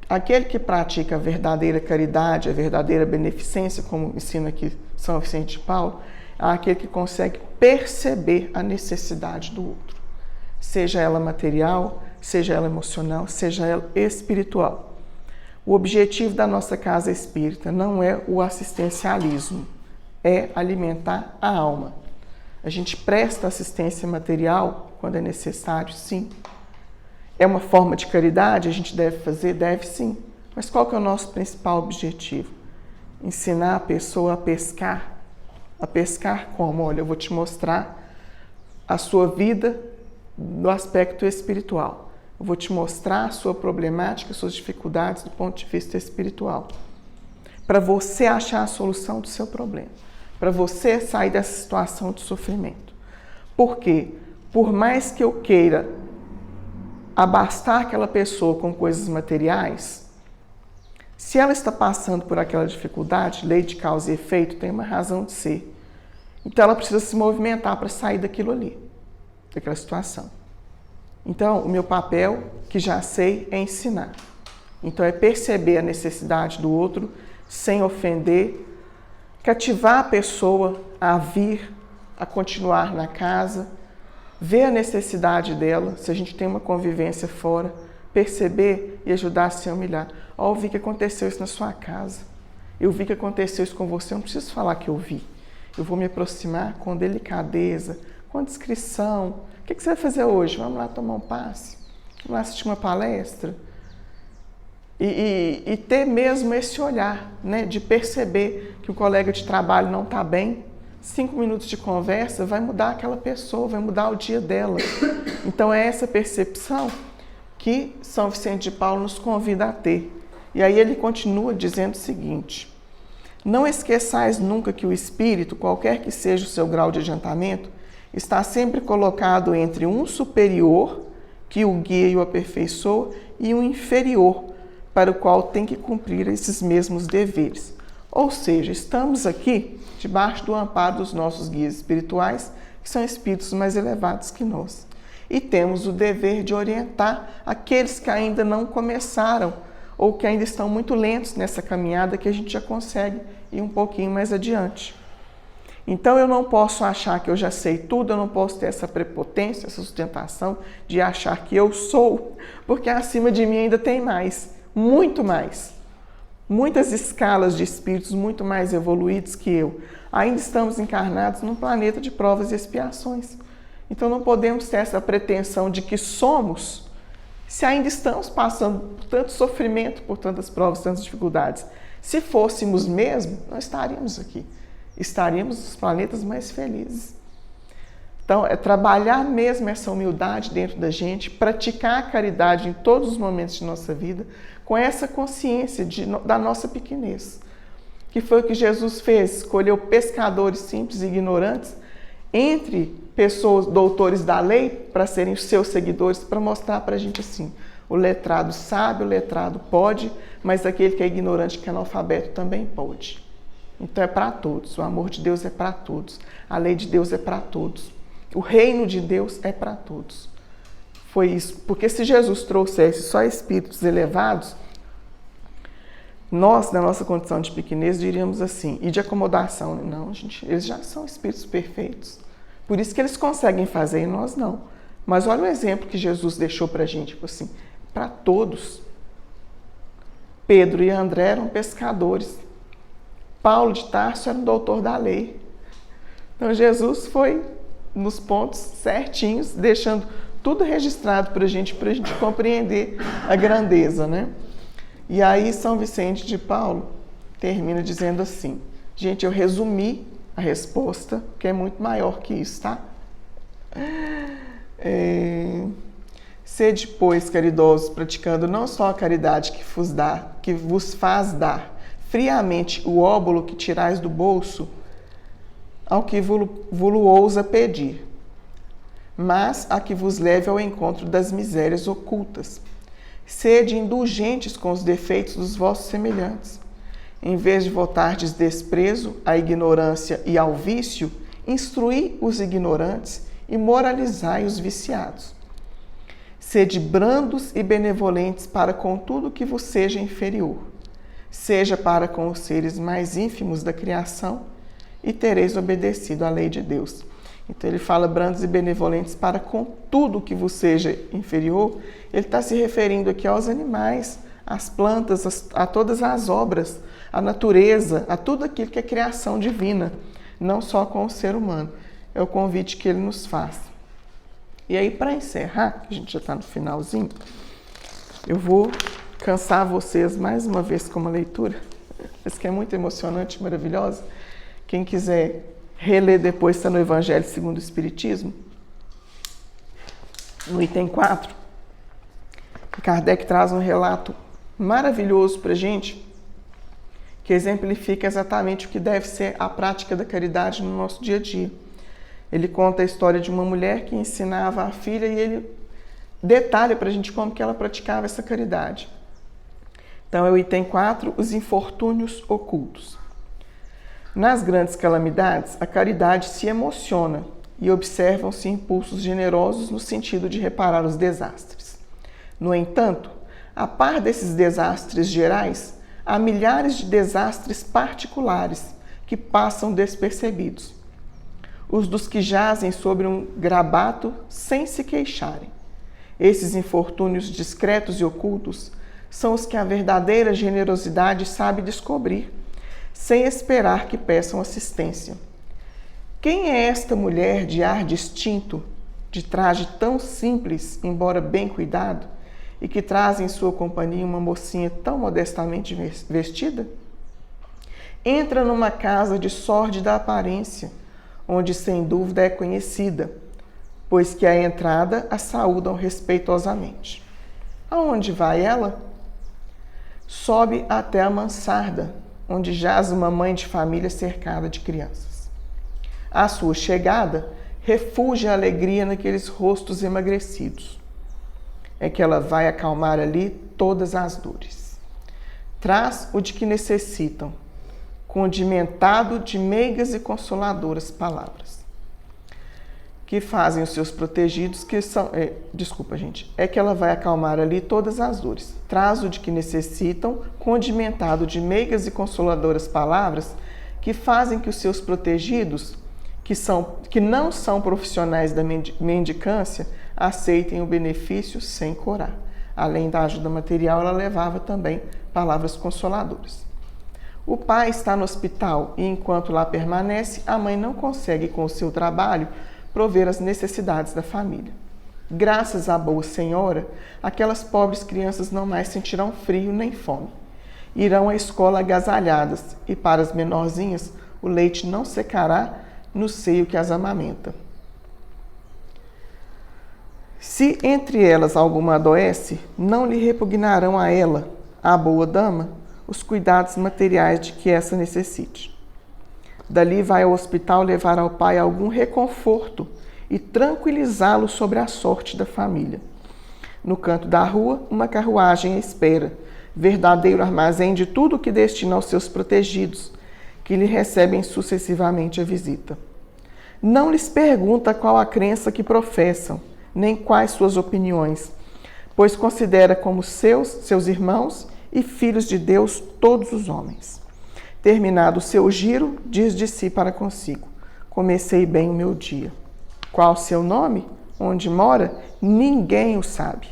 [SPEAKER 1] aquele que pratica a verdadeira caridade, a verdadeira beneficência, como ensina aqui São Vicente de Paulo, é aquele que consegue perceber a necessidade do outro, seja ela material, seja ela emocional, seja ela espiritual. O objetivo da nossa casa espírita não é o assistencialismo, é alimentar a alma. A gente presta assistência material quando é necessário, sim. É uma forma de caridade, a gente deve fazer? Deve sim. Mas qual que é o nosso principal objetivo? Ensinar a pessoa a pescar. A pescar como? Olha, eu vou te mostrar a sua vida do aspecto espiritual. Eu vou te mostrar a sua problemática, suas dificuldades do ponto de vista espiritual. Para você achar a solução do seu problema. Para você sair dessa situação de sofrimento. Por quê? Por mais que eu queira abastar aquela pessoa com coisas materiais, se ela está passando por aquela dificuldade, lei de causa e efeito tem uma razão de ser. Então ela precisa se movimentar para sair daquilo ali, daquela situação. Então, o meu papel, que já sei, é ensinar. Então, é perceber a necessidade do outro sem ofender, cativar a pessoa a vir, a continuar na casa, ver a necessidade dela, se a gente tem uma convivência fora, perceber e ajudar a se humilhar. Ó, eu vi que aconteceu isso na sua casa. Eu vi que aconteceu isso com você, eu não preciso falar que eu vi. Eu vou me aproximar com delicadeza, com discrição. O que você vai fazer hoje? Vamos lá tomar um passe? Vamos lá assistir uma palestra? E ter mesmo esse olhar, né, de perceber que o colega de trabalho não está bem. 5 minutos de conversa vai mudar aquela pessoa, vai mudar o dia dela. Então é essa percepção que São Vicente de Paulo nos convida a ter. E aí ele continua dizendo o seguinte: não esqueçais nunca que o espírito, qualquer que seja o seu grau de adiantamento, está sempre colocado entre um superior, que o guia e o aperfeiçoa, e um inferior, para o qual tem que cumprir esses mesmos deveres. Ou seja, estamos aqui debaixo do amparo dos nossos guias espirituais, que são espíritos mais elevados que nós. E temos o dever de orientar aqueles que ainda não começaram ou que ainda estão muito lentos nessa caminhada, que a gente já consegue ir um pouquinho mais adiante. Então eu não posso achar que eu já sei tudo, eu não posso ter essa prepotência, essa sustentação de achar que eu sou, porque acima de mim ainda tem mais, muito mais. Muitas escalas de espíritos muito mais evoluídos que eu. Ainda estamos encarnados num planeta de provas e expiações. Então não podemos ter essa pretensão de que somos, se ainda estamos passando por tanto sofrimento, por tantas provas, tantas dificuldades. Se fôssemos mesmo, não estaríamos aqui. Estaríamos nos planetas mais felizes. Então, é trabalhar mesmo essa humildade dentro da gente, praticar a caridade em todos os momentos de nossa vida, com essa consciência da nossa pequenez. Que foi o que Jesus fez, escolheu pescadores simples e ignorantes, entre pessoas, doutores da lei, para serem os seus seguidores, para mostrar para a gente assim, o letrado sabe, o letrado pode, mas aquele que é ignorante, que é analfabeto, também pode. Então é para todos, o amor de Deus é para todos, a lei de Deus é para todos, o reino de Deus é para todos. Foi isso, porque se Jesus trouxesse só espíritos elevados, nós, na nossa condição de pequenez, diríamos assim, e de acomodação, não, gente, eles já são espíritos perfeitos, por isso que eles conseguem fazer e nós não. Mas olha o exemplo que Jesus deixou para a gente, tipo assim, para todos. Pedro e André eram pescadores, Paulo de Tarso era um doutor da lei. Então Jesus foi nos pontos certinhos, deixando tudo registrado para a gente compreender a grandeza, né? E aí São Vicente de Paulo termina dizendo assim, gente, eu resumi a resposta, que é muito maior que isso, tá? Sede, pois, caridosos, praticando não só a caridade que vos faz dar friamente o óbolo que tirais do bolso ao que vos ousa pedir, mas a que vos leve ao encontro das misérias ocultas. Sede indulgentes com os defeitos dos vossos semelhantes. Em vez de votardes desprezo à ignorância e ao vício, instruí os ignorantes e moralizai os viciados. Sede brandos e benevolentes para com tudo que vos seja inferior, seja para com os seres mais ínfimos da criação, e tereis obedecido à lei de Deus. Então ele fala brandos e benevolentes para com tudo que vos seja inferior, ele está se referindo aqui aos animais, às plantas, a todas as obras, à natureza, a tudo aquilo que é criação divina, não só com o ser humano. É o convite que ele nos faz. E aí, para encerrar, que a gente já está no finalzinho, eu vou cansar vocês mais uma vez com uma leitura, essa que é muito emocionante, maravilhosa. Quem quiser reler depois, está no Evangelho segundo o Espiritismo, no item 4, Kardec traz um relato maravilhoso para a gente, que exemplifica exatamente o que deve ser a prática da caridade no nosso dia a dia. Ele conta a história de uma mulher que ensinava a filha e ele detalha para a gente como que ela praticava essa caridade. Então é o item 4, os infortúnios ocultos. Nas grandes calamidades, a caridade se emociona e observam-se impulsos generosos no sentido de reparar os desastres. No entanto, a par desses desastres gerais, há milhares de desastres particulares que passam despercebidos. Os dos que jazem sobre um grabato sem se queixarem. Esses infortúnios discretos e ocultos são os que a verdadeira generosidade sabe descobrir, sem esperar que peçam assistência. Quem é esta mulher de ar distinto, de traje tão simples, embora bem cuidado, e que traz em sua companhia uma mocinha tão modestamente vestida? Entra numa casa de sórdida aparência, onde sem dúvida é conhecida, pois que à entrada a saúdam respeitosamente. Aonde vai ela? Sobe até a mansarda, onde jaz uma mãe de família cercada de crianças. À sua chegada, refugia a alegria naqueles rostos emagrecidos. É que ela vai acalmar ali todas as dores. Traz o de que necessitam, condimentado de meigas e consoladoras palavras, que fazem os seus protegidos, que são... É que ela vai acalmar ali todas as dores. Traz o de que necessitam, condimentado de meigas e consoladoras palavras, que fazem que os seus protegidos, que não são profissionais da mendicância, aceitem o benefício sem corar. Além da ajuda material, ela levava também palavras consoladoras. O pai está no hospital e, enquanto lá permanece, a mãe não consegue, com o seu trabalho, prover as necessidades da família. Graças à boa senhora, aquelas pobres crianças não mais sentirão frio nem fome. Irão à escola agasalhadas e, para as menorzinhas, o leite não secará no seio que as amamenta. Se entre elas alguma adoece, não lhe repugnarão a ela, a boa dama, os cuidados materiais de que essa necessite. Dali vai ao hospital levar ao pai algum reconforto e tranquilizá-lo sobre a sorte da família. No canto da rua, uma carruagem espera, verdadeiro armazém de tudo o que destina aos seus protegidos, que lhe recebem sucessivamente a visita. Não lhes pergunta qual a crença que professam, nem quais suas opiniões, pois considera como seus irmãos e filhos de Deus todos os homens. Terminado o seu giro, diz de si para consigo: comecei bem o meu dia. Qual o seu nome? Onde mora? Ninguém o sabe.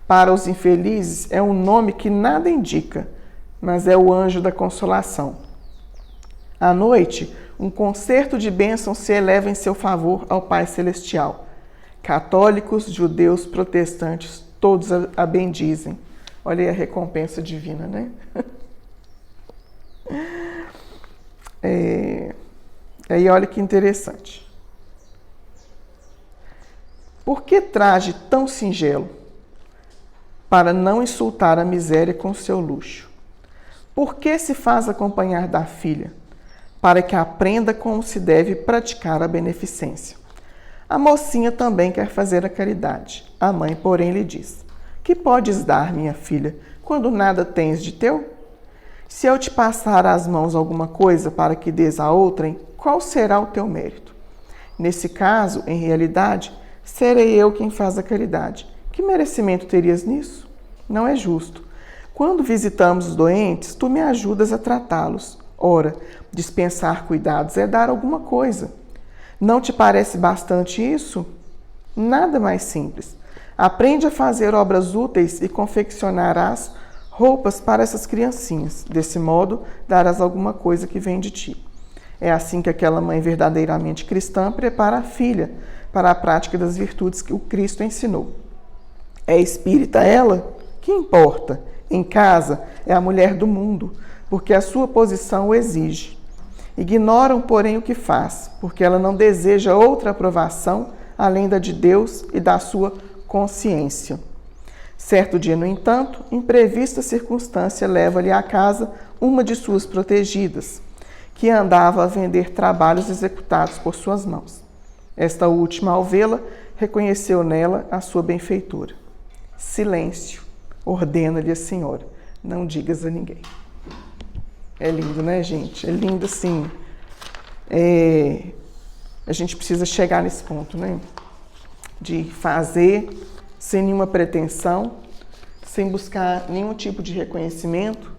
[SPEAKER 1] Para os infelizes é um nome que nada indica, mas é o anjo da consolação. À noite, um concerto de bênçãos se eleva em seu favor ao Pai Celestial. Católicos, judeus, protestantes, todos a bendizem. Olha aí a recompensa divina, né? Aí olha que interessante. Por que traje tão singelo? Para não insultar a miséria com seu luxo. Por que se faz acompanhar da filha? Para que aprenda como se deve praticar a beneficência. A mocinha também quer fazer a caridade. A mãe, porém, lhe diz: que podes dar, minha filha, quando nada tens de teu? Se eu te passar às mãos alguma coisa para que dês a outrem, qual será o teu mérito? Nesse caso, em realidade, serei eu quem faz a caridade. Que merecimento terias nisso? Não é justo. Quando visitamos os doentes, tu me ajudas a tratá-los. Ora, dispensar cuidados é dar alguma coisa. Não te parece bastante isso? Nada mais simples. Aprende a fazer obras úteis e confeccionarás roupas para essas criancinhas. Desse modo, darás alguma coisa que vem de ti. É assim que aquela mãe verdadeiramente cristã prepara a filha para a prática das virtudes que o Cristo ensinou. É espírita ela? Que importa? Em casa, é a mulher do mundo, porque a sua posição o exige. Ignoram, porém, o que faz, porque ela não deseja outra aprovação além da de Deus e da sua consciência. Certo dia, no entanto, imprevista circunstância leva-lhe à casa uma de suas protegidas, que andava a vender trabalhos executados por suas mãos. Esta última, ao vê-la, reconheceu nela a sua benfeitora. Silêncio, ordena-lhe a senhora, não digas a ninguém. É lindo, né, gente? É lindo, assim. A gente precisa chegar nesse ponto, né? De fazer sem nenhuma pretensão, sem buscar nenhum tipo de reconhecimento,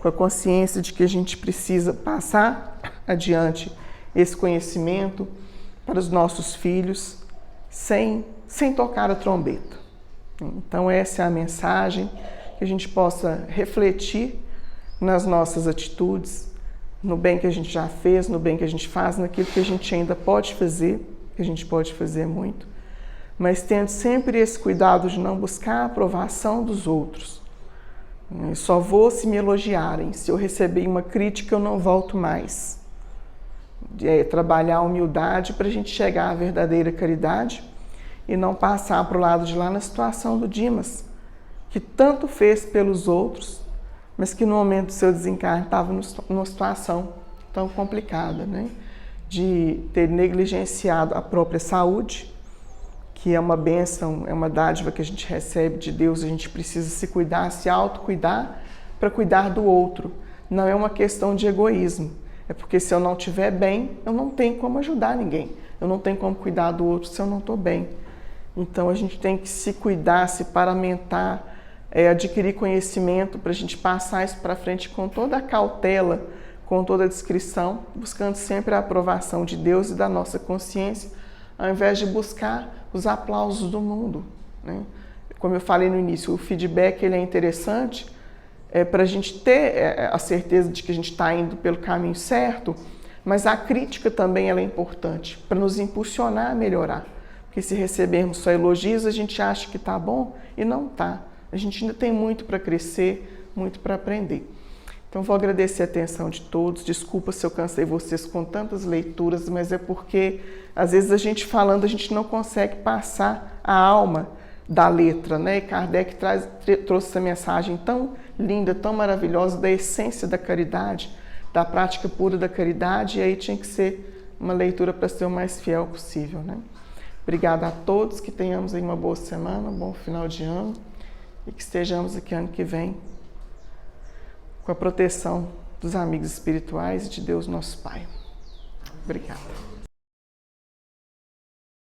[SPEAKER 1] com a consciência de que a gente precisa passar adiante esse conhecimento para os nossos filhos, sem tocar a trombeta. Então, essa é a mensagem, que a gente possa refletir nas nossas atitudes, no bem que a gente já fez, no bem que a gente faz, naquilo que a gente ainda pode fazer, que a gente pode fazer muito, mas tendo sempre esse cuidado de não buscar a aprovação dos outros. Eu só vou se me elogiarem. Se eu receber uma crítica, eu não volto mais. Trabalhar a humildade para a gente chegar à verdadeira caridade e não passar para o lado de lá na situação do Dimas, que tanto fez pelos outros, mas que no momento do seu desencarne estava numa situação tão complicada, né? De ter negligenciado a própria saúde, que é uma bênção, é uma dádiva que a gente recebe de Deus. A gente precisa se cuidar, se autocuidar para cuidar do outro. Não é uma questão de egoísmo, é porque se eu não estiver bem, eu não tenho como ajudar ninguém, eu não tenho como cuidar do outro se eu não estou bem. Então a gente tem que se cuidar, se paramentar, adquirir conhecimento para a gente passar isso para frente com toda a cautela, com toda a discrição, buscando sempre a aprovação de Deus e da nossa consciência, ao invés de buscar os aplausos do mundo, né? Como eu falei no início, o feedback ele é interessante para a gente ter a certeza de que a gente está indo pelo caminho certo, mas a crítica também ela é importante para nos impulsionar a melhorar. Porque se recebermos só elogios, a gente acha que está bom e não está. A gente ainda tem muito para crescer, muito para aprender. Então, vou agradecer a atenção de todos. Desculpa se eu cansei vocês com tantas leituras, mas é porque, às vezes, a gente falando, a gente não consegue passar a alma da letra, né? E Kardec trouxe essa mensagem tão linda, tão maravilhosa, da essência da caridade, da prática pura da caridade, e aí tinha que ser uma leitura para ser o mais fiel possível, né? Obrigada a todos, que tenhamos aí uma boa semana, um bom final de ano, e que estejamos aqui ano que vem com a proteção dos amigos espirituais e de Deus nosso Pai. Obrigada.